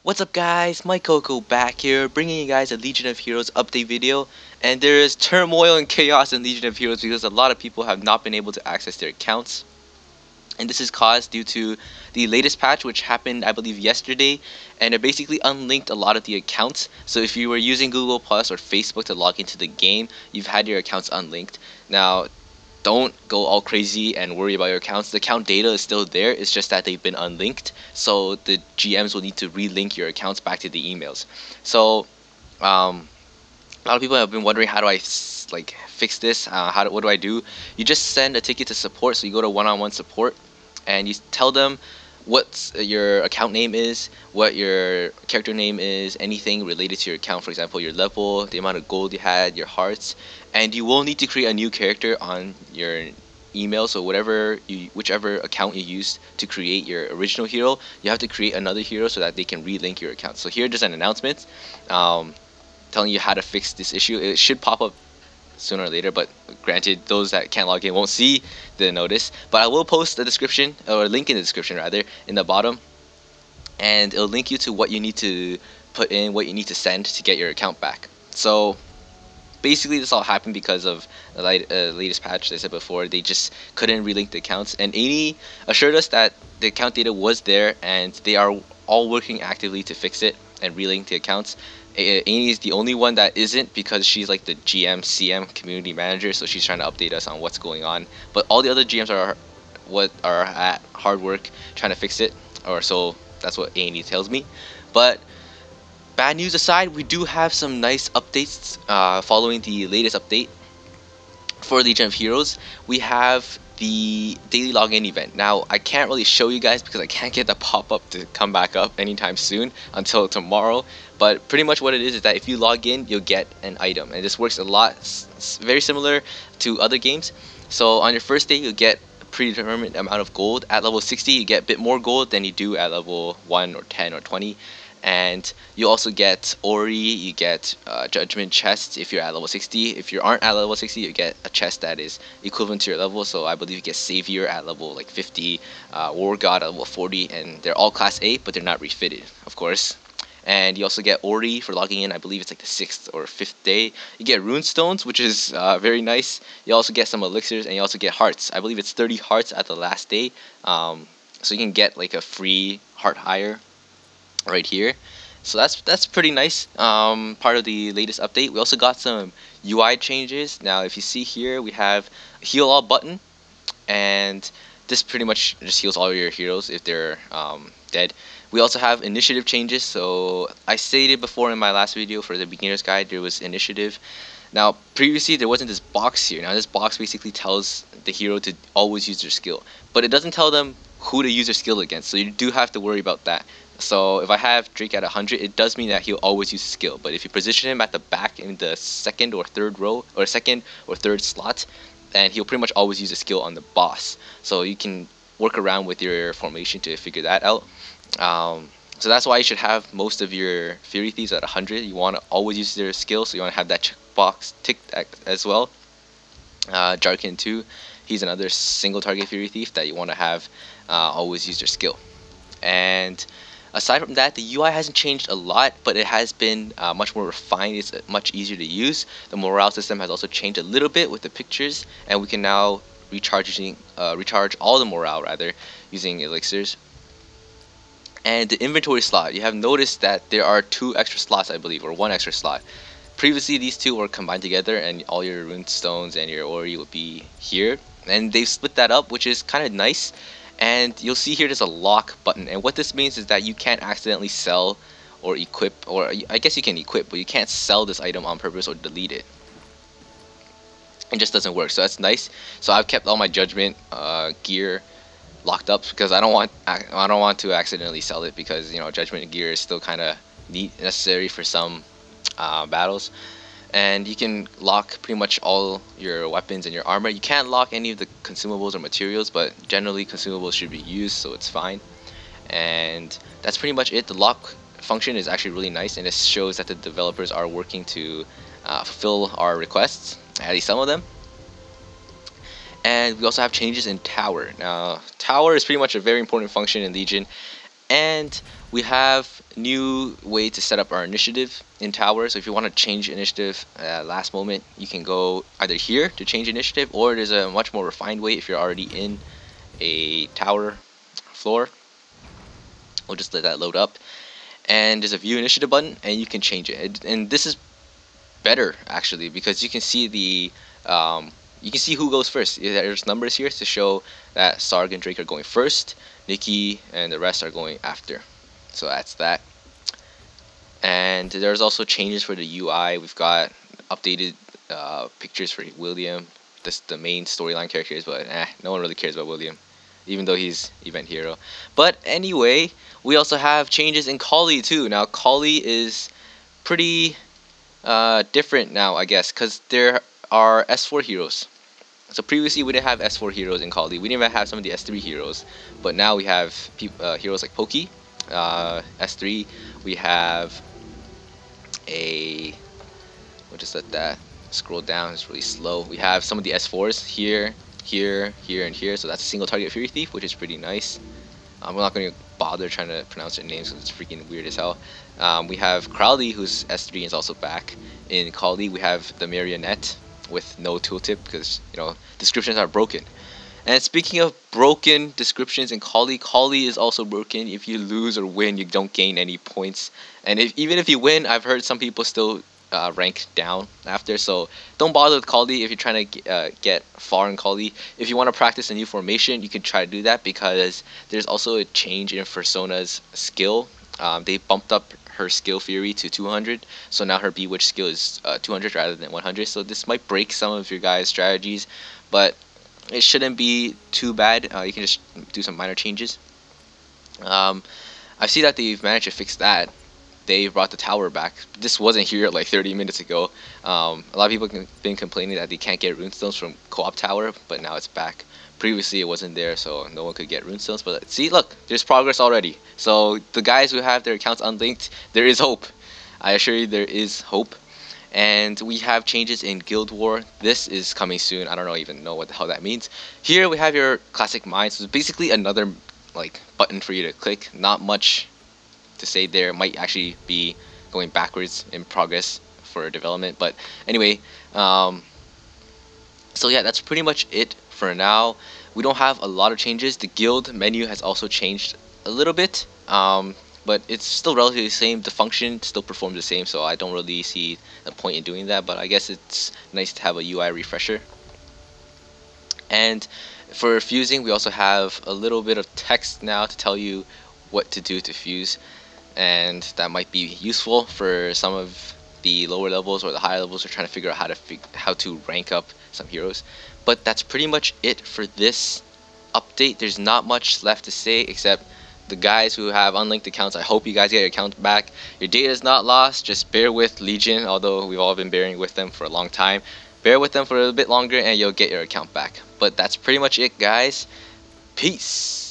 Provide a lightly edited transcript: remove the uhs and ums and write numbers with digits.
What's up guys, MikeCoco back here, bringing you guys a Legion of Heroes update video. And there is turmoil and chaos in Legion of Heroes because a lot of people have not been able to access their accounts. And this is caused due to the latest patch, which happened I believe yesterday, and it basically unlinked a lot of the accounts. So if you were using Google Plus or Facebook to log into the game, you've had your accounts unlinked. Now, don't go all crazy and worry about your accounts. The account data is still there, it's just that they've been unlinked, so the GMs will need to relink your accounts back to the emails. So a lot of people have been wondering, how do I fix this? What do I do? You just send a ticket to support. So you go to one-on-one support and you tell them what your account name is, what your character name is, anything related to your account, for example your level, the amount of gold you had, your hearts, and you will need to create a new character on your email. So whichever account you used to create your original hero, you have to create another hero so that they can relink your account. So here, just an announcement telling you how to fix this issue. It should pop up sooner or later, but granted, those that can't log in won't see the notice. But I will post the description, or a link in the description rather, in the bottom, and it'll link you to what you need to put in, what you need to send to get your account back. So basically this all happened because of the latest patch. As I said before, they just couldn't relink the accounts, and Amy assured us that the account data was there and they are all working actively to fix it and relink the accounts. Amy is the only one that isn't, because she's like the GM CM community manager, so she's trying to update us on what's going on. But all the other GMs are at hard work trying to fix it, or so that's what Amy tells me. But bad news aside, we do have some nice updates following the latest update for Legion of Heroes. We have the daily login event. Now, I can't really show you guys because I can't get the pop-up to come back up anytime soon until tomorrow. But pretty much what it is that if you log in, you'll get an item, and this works a lot very similar to other games. So on your first day, you'll get a predetermined amount of gold. At level 60, you get a bit more gold than you do at level 1 or 10 or 20. And you also get Ori, you get Judgment chests if you're at level 60. If you aren't at level 60, you get a chest that is equivalent to your level. So I believe you get Savior at level 50, War God at level 40, and they're all class A, but they're not refitted, of course. And you also get Ori for logging in, I believe it's like the 6th or 5th day. You get Rune Stones, which is very nice. You also get some elixirs, and you also get hearts. I believe it's 30 hearts at the last day. So you can get like a free heart hire right here. So that's pretty nice. Part of the latest update. We also got some UI changes. Now if you see here, we have a heal all button, and this pretty much just heals all your heroes if they're dead. We also have initiative changes. So I stated before in my last video for the beginner's guide, there was initiative. Now previously there wasn't this box here. Now this box basically tells the hero to always use their skill, but it doesn't tell them who to use their skill against, so you do have to worry about that. So if I have Drake at 100, it does mean that he'll always use his skill. But if you position him at the back in the second or third row, or second or third slot, then he'll pretty much always use a skill on the boss. So you can work around with your formation to figure that out. So that's why you should have most of your Fury Thieves at 100. You want to always use their skill, so you want to have that checkbox ticked as well. Jarkin too, he's another single target Fury Thief that you want to have always use their skill. And aside from that, the UI hasn't changed a lot, but it has been much more refined. It's much easier to use. The morale system has also changed a little bit with the pictures, and we can now recharge all the morale using elixirs. And the inventory slot, you have noticed that there are 2 extra slots, I believe, or 1 extra slot. Previously these 2 were combined together, and all your rune stones and your Ori would be here, and they've split that up, which is kind of nice. And you'll see here there's a lock button, and what this means is that you can't accidentally sell or equip, or I guess you can equip, but you can't sell this item on purpose or delete it. It just doesn't work, so that's nice. So I've kept all my judgment gear locked up because I don't want to accidentally sell it, because you know, judgment gear is still kind of necessary for some battles. And you can lock pretty much all your weapons and your armor. You can't lock any of the consumables or materials, but generally consumables should be used, so it's fine. And that's pretty much it. The lock function is actually really nice, and it shows that the developers are working to fulfill our requests, at least some of them. And we also have changes in Tower. Now, Tower is pretty much a very important function in Legion, and we have new way to set up our initiative in tower. So if you want to change initiative last moment, you can go either here to change initiative, or there's a much more refined way if you're already in a tower floor. We'll just let that load up, and there's a view initiative button, and you can change it. And this is better actually, because you can see the you can see who goes first. There's numbers here to show that Sarg and Drake are going first, Nikki and the rest are going after. So that's that. And there's also changes for the UI. We've got updated pictures for William. That's the main storyline characters, but no one really cares about William, even though he's event hero. But anyway, we also have changes in Coli too. Now Coli is pretty different now, I guess, because there are S4 heroes. So previously we didn't have S4 heroes in Coli. We didn't even have some of the S3 heroes, but now we have heroes like Poki, S3. We have we'll just let that scroll down. It's really slow. We have some of the S4s here, here, here, and here. So that's a single target Fury Thief, which is pretty nice. We're not going to bother trying to pronounce their names because it's freaking weird as hell. We have Crowley, who's S3 and is also back. In Coli, we have the Marionette with no tooltip because, you know, descriptions are broken. And speaking of broken descriptions in Coli, Coli is also broken. If you lose or win, you don't gain any points. And even if you win, I've heard some people still rank down after. So don't bother with Coli if you're trying to get far in Coli. If you want to practice a new formation, you can try to do that, because there's also a change in Persona's skill. They bumped up her skill Fury to 200, so now her Bewitch skill is 200 rather than 100. So this might break some of your guys' strategies, but it shouldn't be too bad. You can just do some minor changes. I see that they've managed to fix that. They brought the tower back. This wasn't here like 30 minutes ago. A lot of people have been complaining that they can't get runestones from co-op tower, but now it's back. Previously it wasn't there, so no one could get runestones. But see, look, there's progress already. So the guys who have their accounts unlinked, there is hope. I assure you, there is hope. And we have changes in Guild War. This is coming soon. I don't even know what the hell that means. Here we have your classic mines. So it's basically another like button for you to click. Not much to say there. It might actually be going backwards in progress for development. But anyway, so yeah, that's pretty much it for now. We don't have a lot of changes. The guild menu has also changed a little bit. But it's still relatively the same. The function still performs the same, so I don't really see the point in doing that, but I guess it's nice to have a UI refresher. And for fusing, we also have a little bit of text now to tell you what to do to fuse, and that might be useful for some of the lower levels or the higher levels who are trying to figure out how to rank up some heroes. But that's pretty much it for this update. There's not much left to say except the guys who have unlinked accounts, I hope you guys get your account back. Your data is not lost. Just bear with Legion, although we've all been bearing with them for a long time. Bear with them for a bit longer and you'll get your account back. But that's pretty much it, guys. Peace.